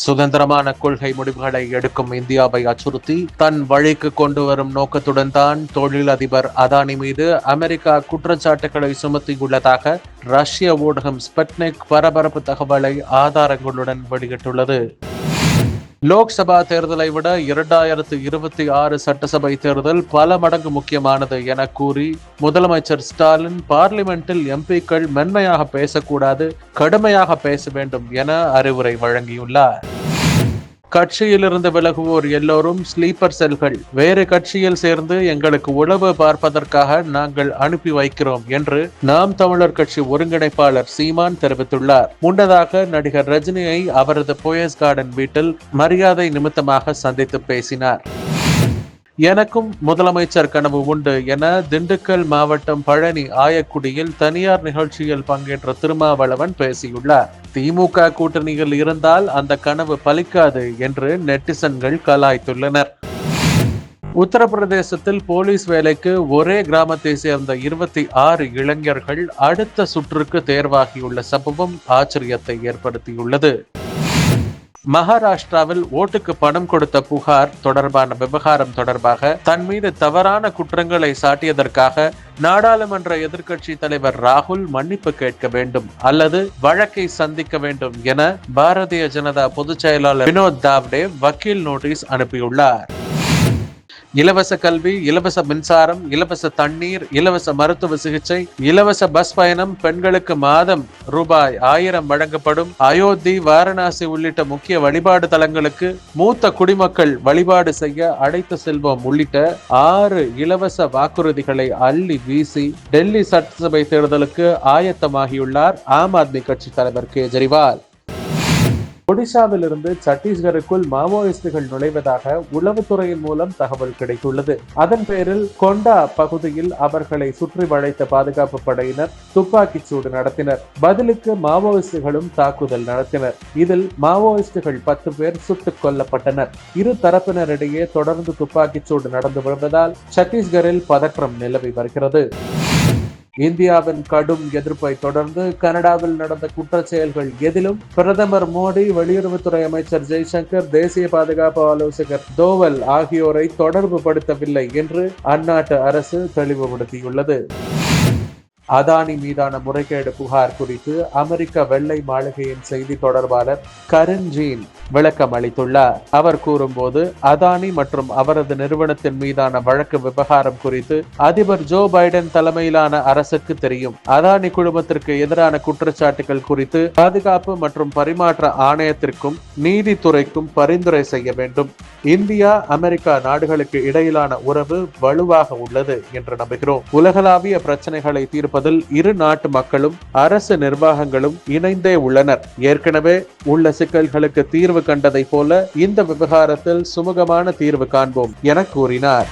சுதந்திரமான கொள்கை முடிவுகளை எடுக்கும் இந்தியாவை அச்சுறுத்தி தன் வழிக்கு கொண்டு வரும் நோக்கத்துடன் தான் தொழிலதிபர் அதானி மீது அமெரிக்கா குற்றச்சாட்டுகளை சுமத்தியுள்ளதாக ரஷ்ய ஊடகம் ஸ்புட்னிக் பரபரப்பு தகவலை ஆதாரங்களுடன் வெளியிட்டுள்ளது. லோக்சபா தேர்தலை விட 2026 சட்டசபை தேர்தல் பல மடங்கு முக்கியமானது என கூறி முதலமைச்சர் ஸ்டாலின் பார்லிமெண்டில் எம்பிக்கள் மென்மையாக பேசக்கூடாது, கடுமையாக பேச வேண்டும் என அறிவுரை வழங்கியுள்ளார். கட்சியிலிருந்து விலகுவோர் எல்லோரும் ஸ்லீப்பர் செல்கள், வேறு கட்சியில் சேர்ந்து எங்களுக்கு உளவு பார்ப்பதற்காக நாங்கள் அனுப்பி வைக்கிறோம் என்று நாம் தமிழர் கட்சி ஒருங்கிணைப்பாளர் சீமான் தெரிவித்துள்ளார். முன்னதாக நடிகர் ரஜினியை அவரது போயஸ் கார்டன் வீட்டில் மரியாதை நிமித்தமாக சந்தித்து பேசினார். எனக்கும் முதலமைச்சர் கனவு உண்டு என திண்டுக்கல் மாவட்டம் பழனி ஆயக்குடியில் தனியார் நிகழ்ச்சியில் பங்கேற்ற திருமாவளவன் பேசியுள்ளார். திமுக கூட்டணியில் இருந்தால் அந்த கனவு பலிக்காது என்று நெட்டிசன்கள் கலாய்த்துள்ளனர். உத்தரப்பிரதேசத்தில் போலீஸ் வேலைக்கு ஒரே கிராமத்தை சேர்ந்த 26 இளைஞர்கள் அடுத்த சுற்றுக்கு தேர்வாகியுள்ள சம்பவம் ஆச்சரியத்தை ஏற்படுத்தியுள்ளது. மகாராஷ்டிராவில் ஓட்டுக்கு பணம் கொடுத்த புகார் தொடர்பான விவகாரம் தொடர்பாக தன் மீது தவறான குற்றங்களை சாட்டியதற்காக நாடாளுமன்ற எதிர்க்கட்சி தலைவர் ராகுல் மன்னிப்பு கேட்க வேண்டும் அல்லது வழக்கை சந்திக்க வேண்டும் என பாரதிய ஜனதா பொதுச் செயலாளர் வினோத் தாவ்டே வக்கீல் நோட்டீஸ் அனுப்பியுள்ளார். இலவச கல்வி, இலவச மின்சாரம், இலவச தண்ணீர், இலவச மருத்துவ சிகிச்சை, இலவச பஸ் பயணம், பெண்களுக்கு மாதம் ரூபாய் 1000 வழங்கப்படும், அயோத்தி, வாரணாசி உள்ளிட்ட முக்கிய வழிபாடு தலங்களுக்கு மூத்த குடிமக்கள் வழிபாடு செய்ய அழைத்து செல்வோம் உள்ளிட்ட 6 இலவச வாக்குறுதிகளை அள்ளி வீசி டெல்லி சட்டசபை தேர்தலுக்கு ஆயத்தமாகியுள்ளார் ஆம் ஆத்மி கட்சி தலைவர் கேஜரிவால். ஒடிசாவில் இருந்து சத்தீஸ்கருக்குள் மாவோயிஸ்டுகள் நுழைவதாக உளவுத்துறையின் மூலம் தகவல் கிடைத்துள்ளது. அதன் பேரில் கொண்டா பகுதியில் அவர்களை சுற்றி வளைத்த பாதுகாப்பு படையினர் துப்பாக்கிச் சூடு நடத்தினர். பதிலுக்கு மாவோயிஸ்டுகளும் தாக்குதல் நடத்தினர். இதில் மாவோயிஸ்டுகள் 10 பேர் சுட்டுக் கொல்லப்பட்டனர். இரு தரப்பினரிடையே தொடர்ந்து துப்பாக்கிச் சூடு நடந்து வருவதால் சத்தீஸ்கரில் பதற்றம் நிலவி வருகிறது. இந்தியாவின் கடும் எதிர்ப்பை தொடர்ந்து கனடாவில் நடந்த குற்றச் செயல்கள் எதிலும் பிரதமர் மோடி, வெளியுறவுத்துறை அமைச்சர் ஜெய்சங்கர், தேசிய பாதுகாப்பு ஆலோசகர் தோவல் ஆகியோரை தொடர்பு படுத்தவில்லை என்று அந்நாட்டு அரசு தெளிவுபடுத்தியுள்ளது. அதானி மீதான முறைகேடு புகார் குறித்து அமெரிக்க வெள்ளை மாளிகையின் செய்தி தொடர்பாளர் கரின் ஜீன் விளக்கம் அளித்துள்ளார். அவர் கூறும்போது, அதானி மற்றும் அவரது நிறுவனத்தின் மீதான வழக்கு விவகாரம் குறித்து அதிபர் ஜோ பைடன் தலைமையிலான அரசுக்கு தெரியும். அதானி குழுமத்திற்கு எதிரான குற்றச்சாட்டுகள் குறித்து பாதுகாப்பு மற்றும் பரிமாற்ற ஆணையத்திற்கும் நீதித்துறைக்கும் பரிந்துரை செய்ய வேண்டும். இந்தியா, அமெரிக்கா நாடுகளுக்கு இடையிலான உறவு வலுவாக உள்ளது என்று நம்புகிறோம். உலகளாவிய பிரச்சனைகளை தீர்ப்பதில் இரு நாட்டு மக்களும் அரசு நிர்வாகங்களும் இணைந்தே உள்ளனர். ஏற்கனவே உள்ள சிக்கல்களுக்கு தீர்வு கண்டதை போல இந்த விவகாரத்தில் சுமூகமான தீர்வு காண்போம் என கூறினார்.